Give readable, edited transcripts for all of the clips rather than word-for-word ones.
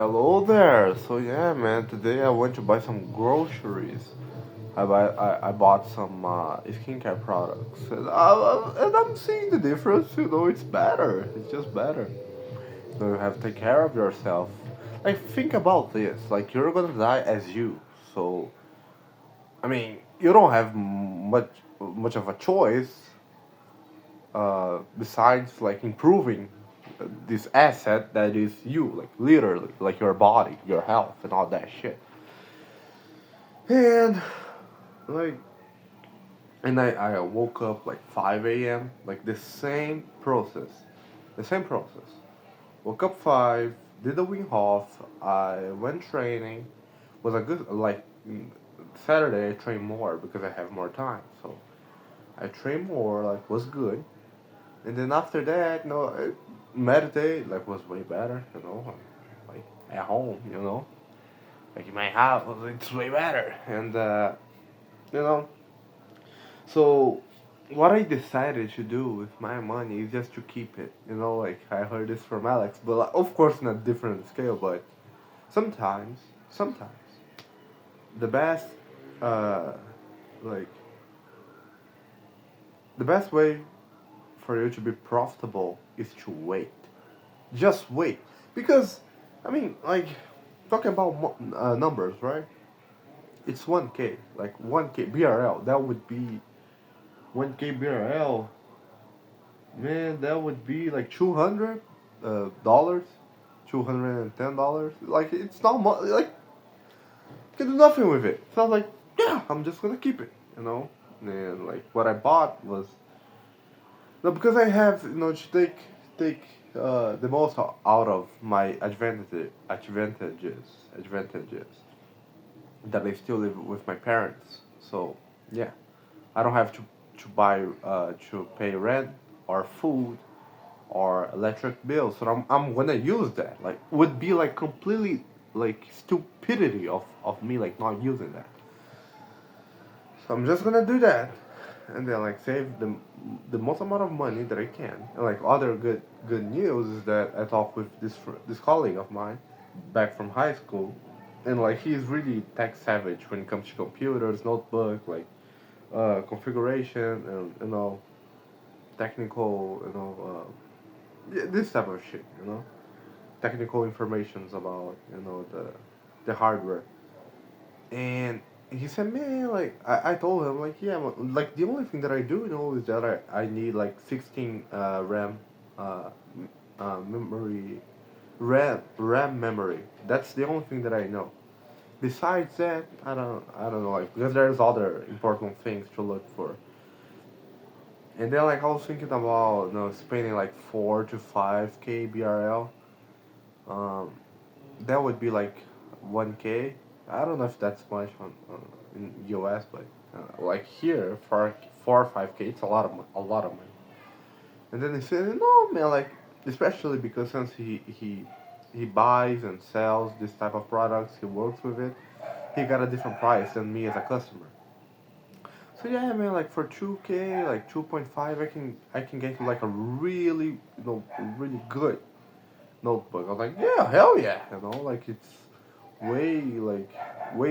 Hello there. So yeah, man. Today I went to buy some groceries. I bought some skincare products, and I'm seeing the difference. It's better. It's just better. You have to take care of yourself. Like think about this. Like you're gonna die as you. So I mean, you don't have much of a choice besides like improving this asset that is you, like literally, like your body, your health, and all that shit. And like, I woke up like 5 a.m. Like the same process. Woke up 5, did the Wing Hof. I went training. Was a good like Saturday. I trained more because I have more time. So I trained more. Like was good. And then after that, meditate like was way better. Like at home. Like in my house, it's way better. And you know, so what I decided to do with my money is just to keep it. Like I heard this from Alex, but like, of course, on a different scale. But sometimes the best, uh, like the best way for you to be profitable is to wait. Just wait. Because, I mean, like, talking about numbers, right? It's 1K. Like, 1K BRL. That would be 1K BRL. Man, that would be like $200, $210. Like, it's not much. Like, you can do nothing with it. So I was like, yeah, I'm just gonna keep it, And, like, what I bought was. No, because I have, to take the most out of my advantages that I still live with my parents. So yeah, I don't have to buy to pay rent or food or electric bills. So I'm gonna use that. Like would be like completely like stupidity of me like not using that. So I'm just gonna do that, and then like save the most amount of money that I can. And like other good news is that I talked with this colleague of mine back from high school, and like he's really tech savage when it comes to computers, notebook, like configuration, and technical, yeah, this type of shit, technical informations about the hardware. And he said, man, like I told him, like yeah, like the only thing that I do know is that I need like 16 RAM, memory, RAM memory. That's the only thing that I know. Besides that, I don't know, like because there's other important things to look for. And then like I was thinking about spending like 4 to 5K BRL. Um, that would be like 1K. I don't know if that's much in US, but like here for 4 or 5K, it's a lot of money. And then he said, no man, like especially because since he buys and sells this type of products, he works with it. He got a different price than me as a customer. So yeah, man, like for 2K, like 2.5, I can get like a really really good notebook. I was like, yeah, hell yeah, like it's way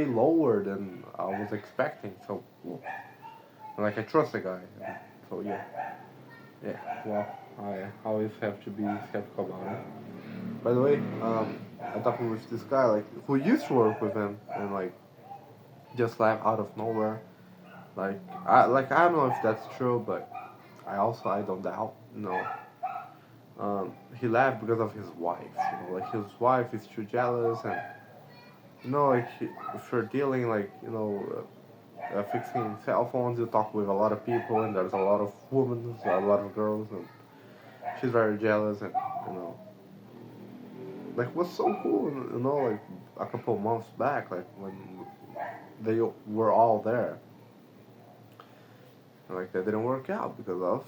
lower than I was expecting. So, like I trust the guy. So yeah, yeah. Well, I always have to be skeptical about it. By the way, I talked with this guy like who used to work with him and like just left out of nowhere. I don't know if that's true, but I don't doubt. He left because of his wife. Like his wife is too jealous and like if you're dealing like fixing cell phones, you talk with a lot of people, and there's a lot of women, a lot of girls, and she's very jealous, and you know, like what's so cool, like a couple of months back, like when they were all there, like that didn't work out because of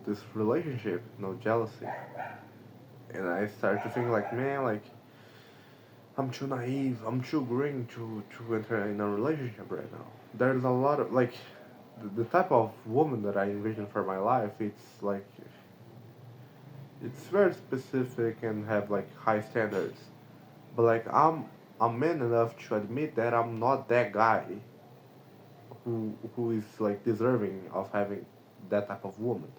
this relationship, jealousy, and I started to think like, man, like I'm too naive, I'm too green to enter in a relationship right now. There's a lot of like the type of woman that I envision for my life. It's very specific and have like high standards. But like I'm man enough to admit that I'm not that guy who is like deserving of having that type of woman.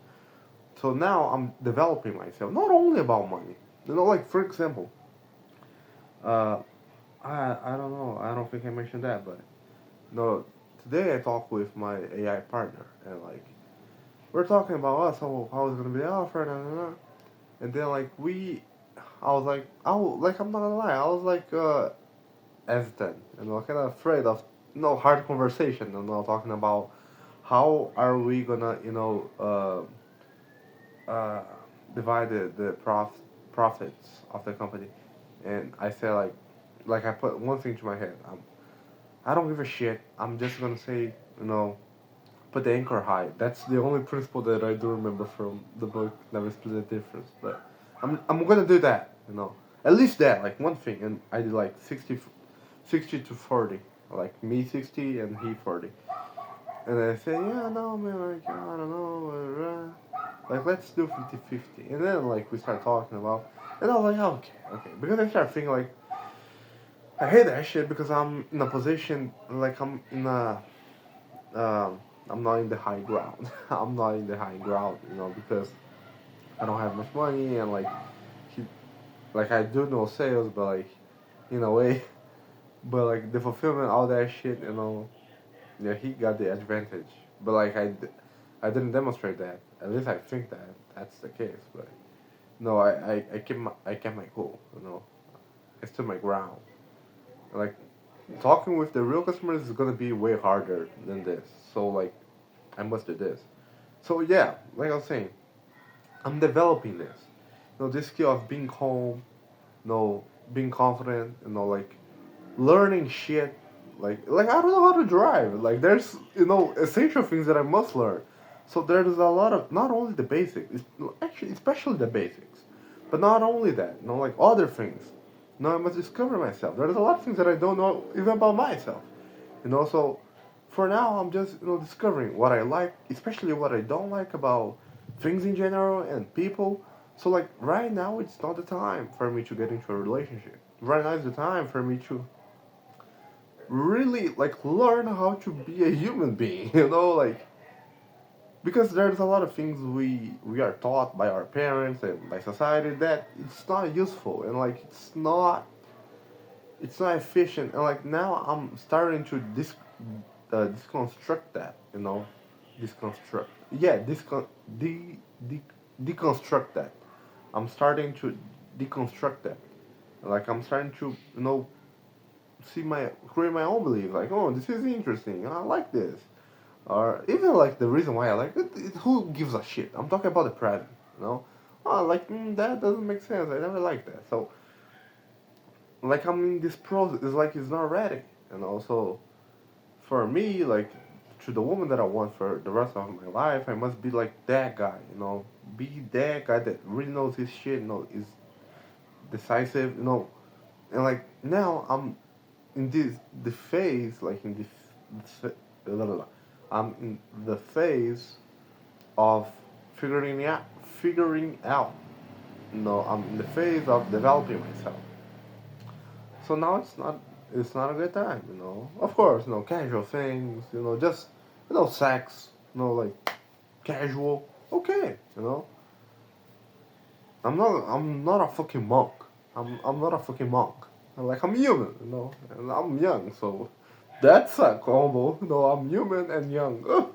So now I'm developing myself, not only about money. Like for example, uh, I don't know, I don't think I mentioned that, but no, today I talked with my AI partner, and like we're talking about us, how it's gonna be offered, and then like I was like, I'm not gonna lie, I was like hesitant, kind of afraid of hard conversation, talking about how are we gonna uh, divide the profits of the company. And I said like I put one thing to my head. I don't give a shit. I'm just gonna say, put the anchor high. That's the only principle that I do remember from the book. Never split the difference. But I'm gonna do that. At least that, like one thing. And I did like 60 to 40, like me 60 and he 40. And I said, yeah, no, man, like, I don't know, like, let's do 50-50. And then, like, we start talking about, and I was like, okay. Because I started thinking, like, I hate that shit because I'm in a position, like, I'm not in the high ground. I'm not in the high ground, because I don't have much money, and, like, he, like, I do know sales, but, like, in a way, but, like, the fulfillment, all that shit, yeah, he got the advantage. But, like, I didn't demonstrate that. At least I think that that's the case. But no, I kept my cool. I stood my ground. Like talking with the real customers is gonna be way harder than this. So like I must do this. So yeah, like I was saying, I'm developing this. This skill of being calm, being confident, like learning shit. Like I don't know how to drive. Like there's essential things that I must learn. So there's a lot of not only the basics, actually especially the basics, but not only that. Like other things. I must discover myself. There's a lot of things that I don't know even about myself. So for now I'm just discovering what I like, especially what I don't like about things in general and people. So like right now it's not the time for me to get into a relationship. Right now is the time for me to really like learn how to be a human being. Like because there's a lot of things we are taught by our parents and by society that it's not useful and like it's not efficient, and like now I'm starting to deconstruct that, deconstruct, yeah, de- deconstruct that. I'm starting to deconstruct that. Like I'm starting to create my own belief. Like, oh, this is interesting. I like this. Or even like the reason why I like it, who gives a shit? I'm talking about the present. You know. Oh, like that doesn't make sense. I never liked that. So like I'm in this process. It's like it's not ready. And also for me, like to the woman that I want for the rest of my life, I must be like that guy. Be that guy that really knows his shit. Is decisive. And like now in the phase, like in this blah, blah, blah. I'm in the phase of figuring out. I'm in the phase of developing myself. So now it's not a good time. Of course, casual things. Just sex. Like casual. Okay. I'm not a fucking monk. I'm not a fucking monk. I'm human, and I'm young, so that's a combo. I'm human and young. Ugh,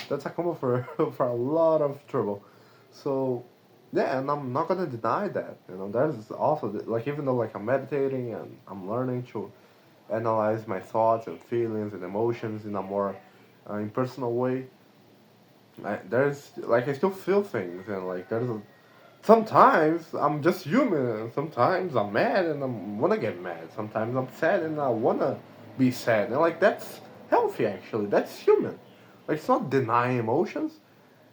that's a combo for for a lot of trouble. So yeah, and I'm not gonna deny that. There's also like even though like I'm meditating and I'm learning to analyze my thoughts and feelings and emotions in a more impersonal way. There's like I still feel things and like sometimes I'm just human, and sometimes I'm mad and I wanna get mad. Sometimes I'm sad and I wanna be sad, and like that's healthy actually. That's human. Like it's not denying emotions,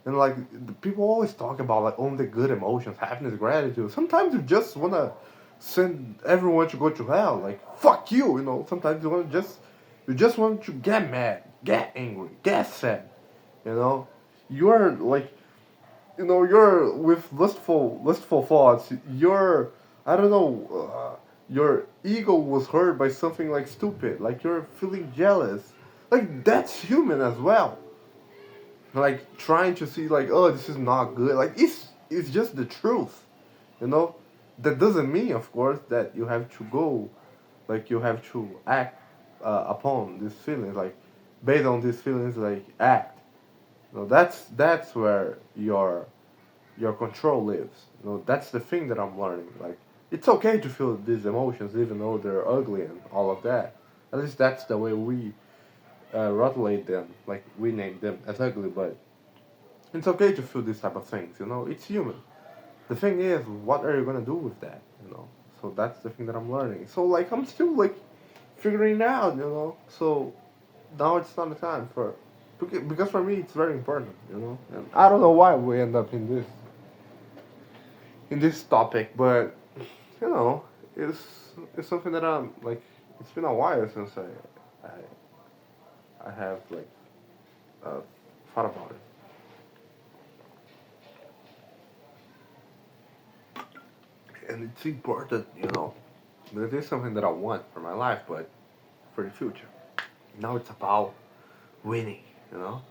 and like the people always talk about like only the good emotions, happiness, gratitude. Sometimes you just wanna send everyone to go to hell. Like fuck you, Sometimes you just want to get mad, get angry, get sad. You know, you're like you're with lustful thoughts. You're, I don't know, your ego was hurt by something like stupid, like you're feeling jealous. Like that's human as well. Like trying to see like, oh, this is not good. Like it's just the truth, you know. That doesn't mean, of course, that you have to go, like you have to act upon these feelings, like based on these feelings, like act. No, that's where your control lives. You know, that's the thing that I'm learning. Like, it's okay to feel these emotions, even though they're ugly and all of that. At least that's the way we rotulate them. Like, we name them as ugly, but it's okay to feel these type of things. You know, it's human. The thing is, what are you gonna do with that? You know, so that's the thing that I'm learning. So like, I'm still like figuring it out. You know, so now it's not the time for because for me it's very important. You know, and I don't know why we end up in this topic, but you know, it's something that I'm like. It's been a while since I have like uh, thought about it, and it's important, you know. It is something that I want for my life, but for the future. Now it's about winning, you know,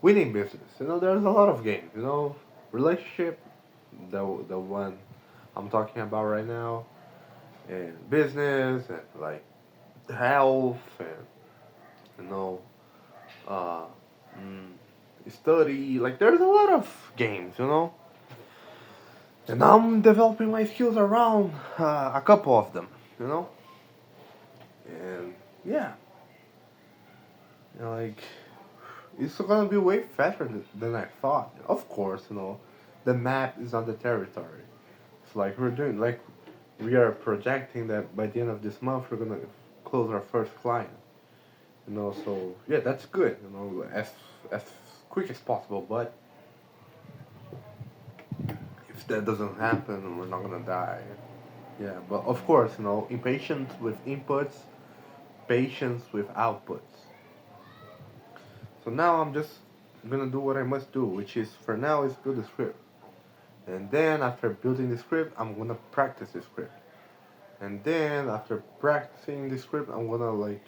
winning business. You know, there's a lot of games. You know, relationship, the one I'm talking about right now, and business, and like health, and you know, uh, mm, study. Like there's a lot of games, you know, and I'm developing my skills around a couple of them, you know, and yeah, you know, like it's gonna be way faster than I thought. Of course, you know, the map is not the territory. It's like we're doing like we are projecting that by the end of this month we're gonna close our first client. You know, so yeah, that's good. You know, as quick as possible. But if that doesn't happen, we're not gonna die. Yeah, but of course, you know, impatience with inputs, patience with outputs. So now I'm just gonna do what I must do, which is for now is build the script. And then after building the script, I'm gonna practice the script. And then after practicing the script, I'm gonna like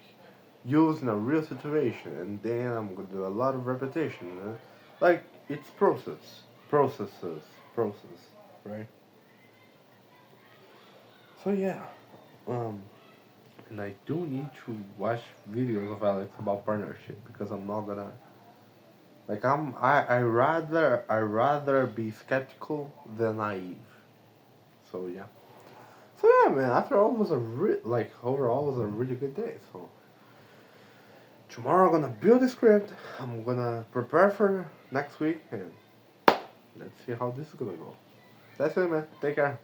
use in a real situation. And then I'm gonna do a lot of repetition. You know? Like it's process, right? So yeah, um, and I do need to watch videos of Alex about partnership because I'm not gonna like I rather be skeptical than naive. So yeah. So yeah, man. After all, was a like overall was a really good day. So tomorrow I'm gonna build a script. I'm gonna prepare for next week, and let's see how this is gonna go. That's it, man. Take care.